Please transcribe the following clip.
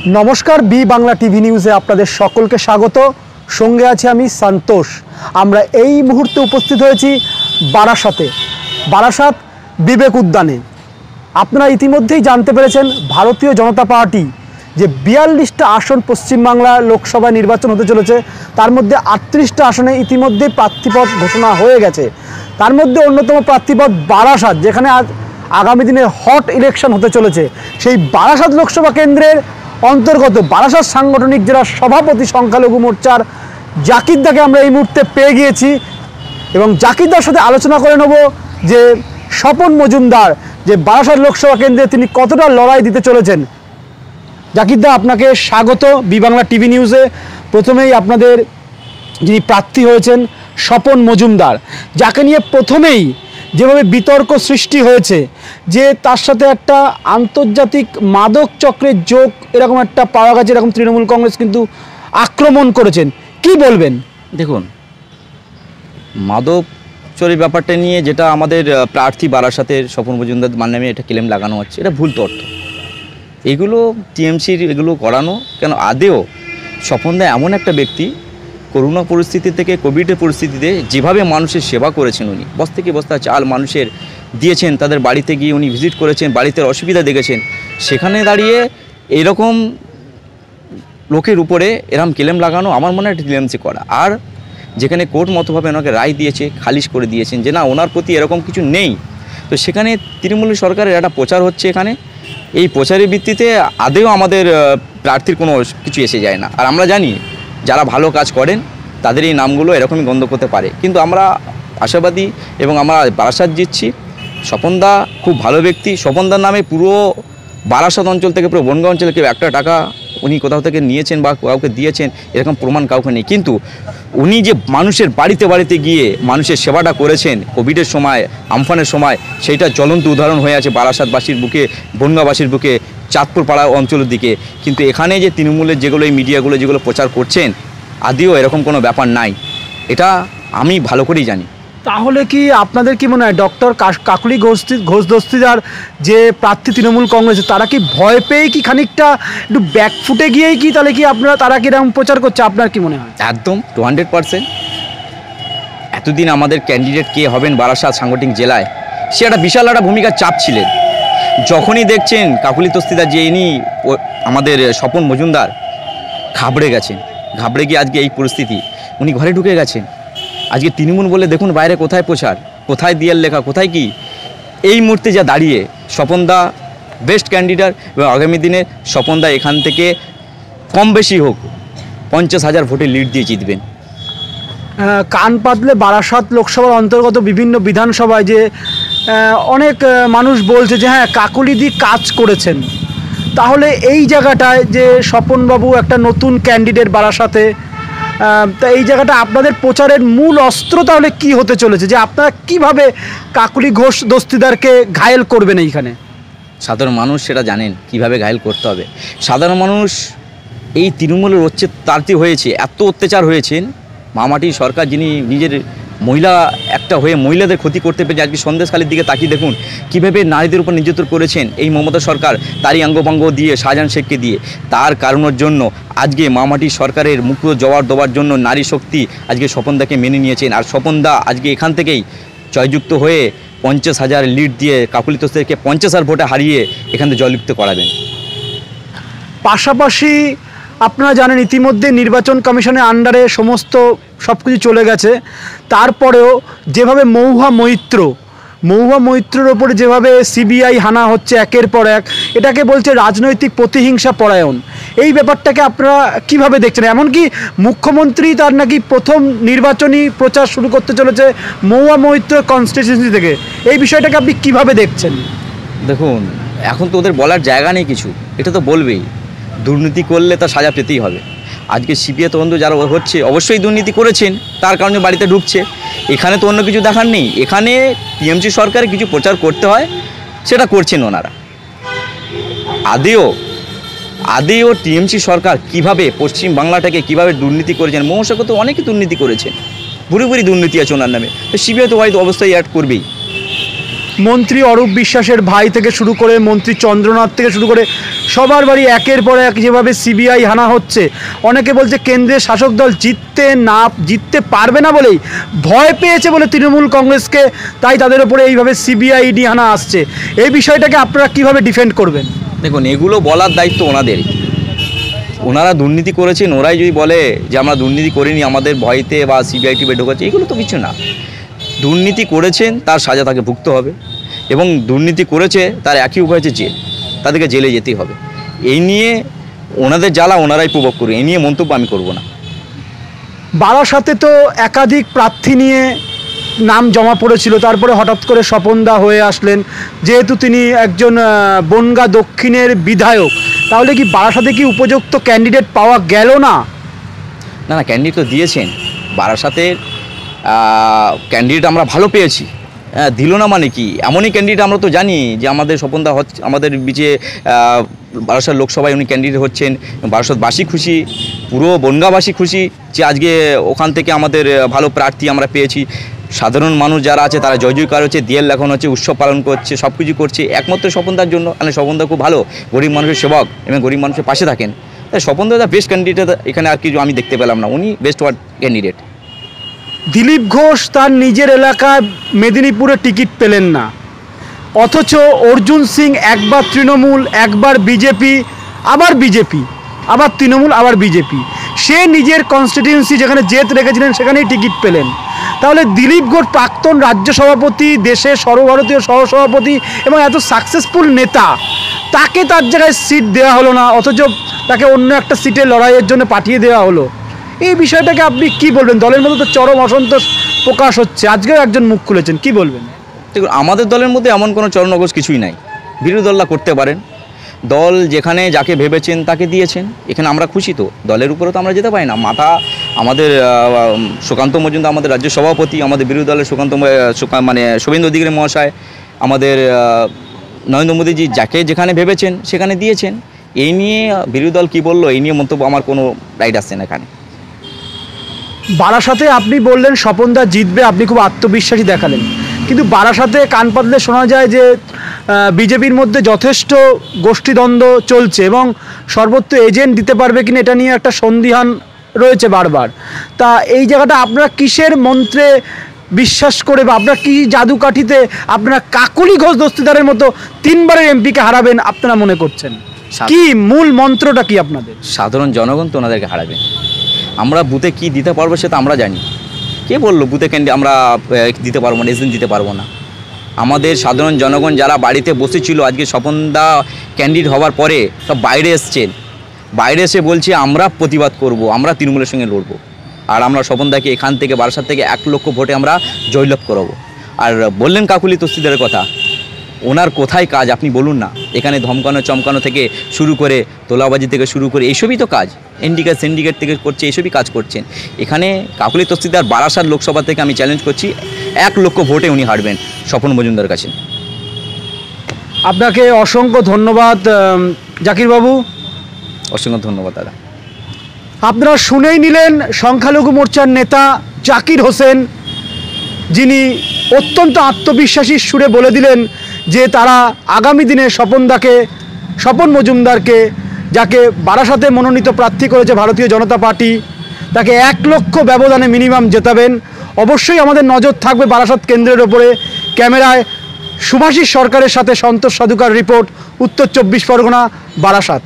नमस्कार B Bangla TV निউজে আপনাদের সকলকে স্বাগত। সঙ্গে আছি আমি সন্তোষ। আমরা এই মুহূর্তে উপস্থিত হয়েছি বারাসাতে, বারাসাত বিবেক উদ্যানে। আপনারা ইতিমধ্যেই জানতে পেরেছেন ভারতীয় জনতা পার্টি যে 42টা আসন পশ্চিমবাংলা লোকসভা নির্বাচন হতে চলেছে, তার মধ্যে 38টা আসনে ইতিমধ্যে প্রার্থীপদ ঘোষণা হয়ে গেছে। তার মধ্যে অন্যতম প্রার্থীপদ বারাসাত, যেখানে আজ আগামী দিনে হট ইলেকশন হতে চলেছে। সেই বারাসাত লোকসভা কেন্দ্রের অন্তর্গত বারাসাত সাংগঠনিক জেলা সভাপতি সংখ্যালঘু মোর্চার জাকিরদাকে আমরা এই মুহূর্তে পেয়ে গিয়েছি এবং জাকিরদার সাথে আলোচনা করে নেব যে স্বপন মজুমদার যে বারাসাত লোকসভা কেন্দ্রে তিনি কতটা লড়াই দিতে চলেছেন। জাকিরদা, আপনাকে স্বাগত বি বাংলা টিভি নিউজে। প্রথমেই আপনাদের যিনি প্রার্থী হয়েছেন স্বপন মজুমদার, যাকে নিয়ে প্রথমেই যেভাবে বিতর্ক সৃষ্টি হয়েছে যে তার সাথে একটা আন্তর্জাতিক মাদক চক্রের যোগ এরকম একটা পাওয়া গেছে, এরকম তৃণমূল কংগ্রেস কিন্তু আক্রমণ করেছেন, কি বলবেন? দেখুন, মাদক চোরের ব্যাপারটা নিয়ে যেটা আমাদের প্রার্থী বারাসাতের স্বপন মজুমদার নামে এটা ক্লেম লাগানো হচ্ছে, এটা ভুল তথ্য। এগুলো টিএমসির এগুলো করানো কেন? আদেও স্বপনদা এমন একটা ব্যক্তি, করোনা পরিস্থিতি থেকে কোভিডের পরিস্থিতিতে যেভাবে মানুষের সেবা করেছেন, উনি বস্তা থেকে বস্তা চাল মানুষের দিয়েছেন, তাদের বাড়িতে গিয়ে উনি ভিজিট করেছেন, বাড়িতে অসুবিধা দেখেছেন, সেখানে দাঁড়িয়ে এরকম লোকের উপরে এরকম ক্লেম লাগানো আমার মনে হয় টিএমসি করা। আর যেখানে কোর্ট মতোভাবে ওনাকে রায় দিয়েছে, খারিজ করে দিয়েছেন যে না, ওনার প্রতি এরকম কিছু নেই, তো সেখানে তৃণমূল সরকারের একটা প্রচার হচ্ছে এখানে। এই প্রচারের ভিত্তিতে আদেও আমাদের প্রার্থীর কোনো কিছু এসে যায় না। আর আমরা জানি যারা ভালো কাজ করেন তাদের এই নামগুলো এরকমই গন্ধ করতে পারে, কিন্তু আমরা আশাবাদী এবং আমরা বারাসাত জিতছি। স্বপনদা খুব ভালো ব্যক্তি। স্বপনদার নামে পুরো বারাসাত অঞ্চল থেকে পুরো বনগাঁ অঞ্চলে কেউ একটা টাকা উনি কোথাও থেকে নিয়েছেন বা কাউকে দিয়েছেন এরকম প্রমাণ কাউকে নেই, কিন্তু উনি যে মানুষের বাড়িতে বাড়িতে গিয়ে মানুষের সেবাটা করেছেন কোভিডের সময়, আমফানের সময়, সেইটা জ্বলন্ত উদাহরণ হয়ে আছে বারাসাতবাসীর বুকে, বনগাঁবাসীর বুকে, চাঁদপুর পাড়া অঞ্চলের দিকে। কিন্তু এখানে যে তৃণমূলের যেগুলো এই মিডিয়াগুলো যেগুলো প্রচার করছেন, আদিও এরকম কোনো ব্যাপার নাই, এটা আমি ভালো করেই জানি। তাহলে কি আপনাদের কি মনে হয় ডক্টর কাকলি ঘোষ দস্তিদার যে প্রার্থী তৃণমূল কংগ্রেসে, তারা কি ভয় পেয়ে কি খানিকটা একটু ব্যাকফুটে গিয়েই কি তাহলে কি তারা কি এরকম প্রচার করছে, আপনার কি মনে হয়? একদম 200%। এতদিন আমাদের ক্যান্ডিডেট কে হবেন বারাসাত সাংগঠনিক জেলায়, সে একটা বিশাল একটা ভূমিকার চাপ ছিলেন। যখনই দেখছেন কাকুলি দস্তিদার যে ইনি আমাদের স্বপন মজুমদার ঘাবড়ে গেছেন, ঘাবড়ে গিয়ে আজকে এই পরিস্থিতি, উনি ঘরে ঢুকে গেছেন। আজকে তৃণমূল বলে দেখুন বাইরে কোথায় প্রচার, কোথায় দিয়ার লেখা, কোথায় কি। এই মুহূর্তে যা দাঁড়িয়ে স্বপনদা বেস্ট ক্যান্ডিডেট এবং আগামী দিনে স্বপনদা এখান থেকে কম বেশি হোক 50,000 ভোটে লিড দিয়ে জিতবেন। কান পাতলে বারাসাত লোকসভার অন্তর্গত বিভিন্ন বিধানসভায় যে অনেক মানুষ বলছে যে হ্যাঁ কাকলিদি কাজ করেছেন, তাহলে এই জায়গাটায় যে স্বপনবাবু একটা নতুন ক্যান্ডিডেট বারাসাতে, তা এই জায়গাটা আপনাদের প্রচারের মূল অস্ত্র তাহলে কি হতে চলেছে, যে আপনারা কিভাবে কাকলি ঘোষ দস্তিদারকে ঘায়েল করবেন এইখানে? সাধারণ মানুষ সেটা জানেন কিভাবে ঘায়েল করতে হবে। সাধারণ মানুষ এই তৃণমূলের অত্যাচারী হয়েছে, এত অত্যাচার হয়েছেন। মামাটি সরকার যিনি নিজের মহিলা একটা হয়ে মহিলাদের ক্ষতি করতে পেরে আজকে সন্দেশখালির দিকে তাকিয়ে দেখুন কীভাবে নারীদের উপর নির্যাতন করেছেন এই মমতা সরকার, তারই অঙ্গভঙ্গ দিয়ে, শাহজাহান শেখকে দিয়ে। তার কারণের জন্য আজকে মামাটি সরকারের মুক্ত জবাব দেওয়ার জন্য নারী শক্তি আজকে স্বপনদাকে মেনে নিয়েছেন। আর স্বপনদা আজকে এখান থেকেই জয়যুক্ত হয়ে 50,000 লিড দিয়ে কাকুলি দস্তিদারকে 50,000 ভোটে হারিয়ে এখান থেকে জয়যুক্ত করাবেন। পাশাপাশি আপনারা জানেন ইতিমধ্যে নির্বাচন কমিশনের আন্ডারে সমস্ত সব কিছু চলে গেছে, তারপরেও যেভাবে মহুয়া মৈত্রর ওপরে যেভাবে সিবিআই হানা হচ্ছে একের পর এক, এটাকে বলছে রাজনৈতিক প্রতিহিংসা পরায়ণ। এই ব্যাপারটাকে আপনারা কিভাবে দেখছেন? এমনকি মুখ্যমন্ত্রী তার নাকি প্রথম নির্বাচনী প্রচার শুরু করতে চলেছে মহুয়া মৈত্র কনস্টিটিউয়েন্সি থেকে, এই বিষয়টাকে আপনি কিভাবে দেখছেন? দেখুন, এখন তো ওদের বলার জায়গা নেই কিছু, এটা তো বলবেই। দুর্নীতি করলে তার সাজা পেতেই হবে। আজকে সিবিআই তদন্ত যারা হচ্ছে অবশ্যই দুর্নীতি করেছেন, তার কারণে বাড়িতে ঢুকছে। এখানে তো অন্য কিছু দেখার নেই। এখানে টিএমসি সরকারে কিছু প্রচার করতে হয়, সেটা করছেন ওনারা। আদেও টিএমসি সরকার কিভাবে পশ্চিম বাংলাটাকে কিভাবে দুর্নীতি করেছেন, মহাশয় তো অনেকেই দুর্নীতি করেছেন, ভুরি দুর্নীতি আছে ওনার নামে, তো সিবিআই তো হয়তো অবস্থায় অ্যাড করবেই। মন্ত্রী অরূপ বিশ্বাসের ভাই থেকে শুরু করে মন্ত্রী চন্দ্রনাথ থেকে শুরু করে সবার বাড়ি একের পর এক যেভাবে সিবিআই হানা হচ্ছে, অনেকে বলছে কেন্দ্রের শাসক দল জিততে পারবে না বলেই ভয় পেয়েছে বলে তৃণমূল কংগ্রেসকে, তাই তাদের উপরে এইভাবে সিবিআই ইডি হানা আসছে। এই বিষয়টাকে আপনারা কিভাবে ডিফেন্ড করবেন? দেখুন, এগুলো বলার দায়িত্ব ওনাদেরই। ওনারা দুর্নীতি করেছেন, ওরাই যদি বলে যে আমরা দুর্নীতি করিনি, আমাদের ভয়তে বা সিবিআই টিভি ঢোকাচ্ছে, এগুলো তো কিছু না। দুর্নীতি করেছেন তার সাজা তাকে ভুগতে হবে, এবং দুর্নীতি করেছে তার একই উপায় হচ্ছে জেল, তাদেরকে জেলে যেতেই হবে। এই নিয়ে ওনাদের জ্বালা ওনারাই প্রভোগ করবে, এই নিয়ে মন্তব্য আমি করব না। বারাসাতে তো একাধিক প্রার্থী নিয়ে নাম জমা পড়েছিল, তারপরে হঠাৎ করে স্বপনদা হয়ে আসলেন। যেহেতু তিনি একজন বনগাঁ দক্ষিণের বিধায়ক, তাহলে কি বারাসাতে কি উপযুক্ত ক্যান্ডিডেট পাওয়া গেল না? না না, ক্যান্ডিডেট তো দিয়েছেন। বারাসাতের ক্যান্ডিডেট আমরা ভালো পেয়েছি, দিল না মানে কি? এমনই ক্যান্ডিডেট আমরা তো জানি যে আমাদের স্বপনদা হচ্ছে, আমাদের বিচে বারাসাত লোকসভায় উনি ক্যান্ডিডেট হচ্ছেন। বারাসাতবাসী খুশি, পুরো বনগাঁবাসী খুশি যে আজকে ওখান থেকে আমাদের ভালো প্রার্থী আমরা পেয়েছি। সাধারণ মানুষ যারা আছে তারা জয় জয়কার হচ্ছে, দিয়েল লেখন হচ্ছে, উৎসব পালন করছে, সব কিছু করছে একমাত্র স্বপনদার জন্য। মানে স্বপনদা খুব ভালো, গরিব মানুষের সেবক এবং গরিব মানুষের পাশে থাকেন। তাই স্বপনদা বেস্ট ক্যান্ডিডেট, এখানে আর কিছু আমি দেখতে পেলাম না, উনি বেস্ট ক্যান্ডিডেট। দিলীপ ঘোষ তার নিজের এলাকায় মেদিনীপুরে টিকিট পেলেন না, অথচ অর্জুন সিং একবার তৃণমূল, একবার বিজেপি, আবার বিজেপি, আবার তৃণমূল, আবার বিজেপি, সে নিজের কনস্টিটিউয়েন্সি যেখানে জেত রেখেছিলেন সেখানেই টিকিট পেলেন। তাহলে দিলীপ ঘোষ প্রাক্তন রাজ্য সভাপতি, দেশের সর্বভারতীয় সহসভাপতি এবং এত সাকসেসফুল নেতা, তাকে তার জায়গায় সিট দেওয়া হলো না, অথচ তাকে অন্য একটা সিটে লড়াইয়ের জন্য পাঠিয়ে দেওয়া হলো। এই বিষয়টাকে আপনি কি বলবেন? দলের মধ্যে তো চরম অসন্তোষ প্রকাশ হচ্ছে, আজকেও একজন মুখ খুলেছেন, কি বলবেন? দেখুন, আমাদের দলের মধ্যে এমন কোনো চরম অগোচ কিছুই নাই। বিরোধী দলরা করতে পারেন, দল যেখানে যাকে ভেবেছেন তাকে দিয়েছেন, এখানে আমরা খুশি। তো দলের উপরে তো আমরা যেতে পারি না। মাথা আমাদের সুকান্ত মজুমদার আমাদের রাজ্য সভাপতি, আমাদের বিরোধী দলের মানে শুভেন্দু অধিকারী মহাশয়, আমাদের নরেন্দ্র মোদীজি যাকে যেখানে ভেবেছেন সেখানে দিয়েছেন। এই নিয়ে বিরোধী দল কী বললো এই নিয়ে মন্তব্য আমার কোনো রাইট আসছে না এখানে। বারাসাতে আপনি বললেন স্বপনদা জিতবে, আপনি খুব আত্মবিশ্বাসী দেখালেন, কিন্তু বারাসাতে কান পাতলে শোনা যায় যে বিজেপির মধ্যে যথেষ্ট গোষ্ঠীদ্বন্দ্ব চলছে এবং সর্বত্র এজেন্ট দিতে পারবে কিনা এটা নিয়ে একটা সন্দিহান রয়েছে বারবার। তা এই জায়গাটা আপনারা কিসের মন্ত্রে বিশ্বাস করে বা আপনারা কি জাদুকাঠিতে আপনারা কাকলি ঘোষ দস্তিদারের মতো 3 বারের এমপিকে হারাবেন আপনারা মনে করছেন? কি মূল মন্ত্রটা কি আপনাদের? সাধারণ জনগণ তো ওনাদেরকে হারাবে। আমরা বুথে কি দিতে পারবো সেটা আমরা জানি। কে বললো বুথে আমরা দিতে পারবো না, এজেন্ট দিতে পারবো না? আমাদের সাধারণ জনগণ যারা বাড়িতে বসেছিল আজকে স্বপনদা ক্যান্ডিডেট হওয়ার পরে সব বাইরে এসছেন, বাইরে এসে বলছে আমরা প্রতিবাদ করব, আমরা তৃণমূলের সঙ্গে লড়বো, আর আমরা স্বপনদাকে এখান থেকে বারাসাত থেকে 1 লক্ষ ভোটে আমরা জয়লাভ করাবো। আর বললেন কাকুলি তস্তিদারের কথা, ওনার কোথায় কাজ আপনি বলুন না? এখানে ধমকানো চমকানো থেকে শুরু করে তোলাবাজি থেকে শুরু করে এইসবই তো কাজ, সিন্ডিকেট থেকে করছে, এইসবই কাজ করছেন। এখানে কাকুলি তস্তিদার বারাসাত লোকসভা থেকে আমি চ্যালেঞ্জ করছি 1 লক্ষ ভোটে উনি হারবেন স্বপন মজুমদার কাছে। আপনাকে অসংখ্য ধন্যবাদ জাকিরবাবু। অসংখ্য ধন্যবাদ দাদা। আপনারা শুনেই নিলেন সংখ্যালঘু মোর্চার নেতা জাকির হোসেন, যিনি অত্যন্ত আত্মবিশ্বাসী সুরে বলে দিলেন যে তারা আগামী দিনে স্বপন মজুমদারকে, যাকে বারাসাতে মনোনীত প্রার্থী করেছে ভারতীয় জনতা পার্টি, তাকে 1 লক্ষ ব্যবধানে মিনিমাম জেতাবেন। অবশ্যই আমাদের নজর থাকবে বারাসাত কেন্দ্রের ওপরে। ক্যামেরায় শুভাশিস সরকারের সাথে সন্তোষ সাধুকার রিপোর্ট, উত্তর 24 পরগনা, বারাসাত।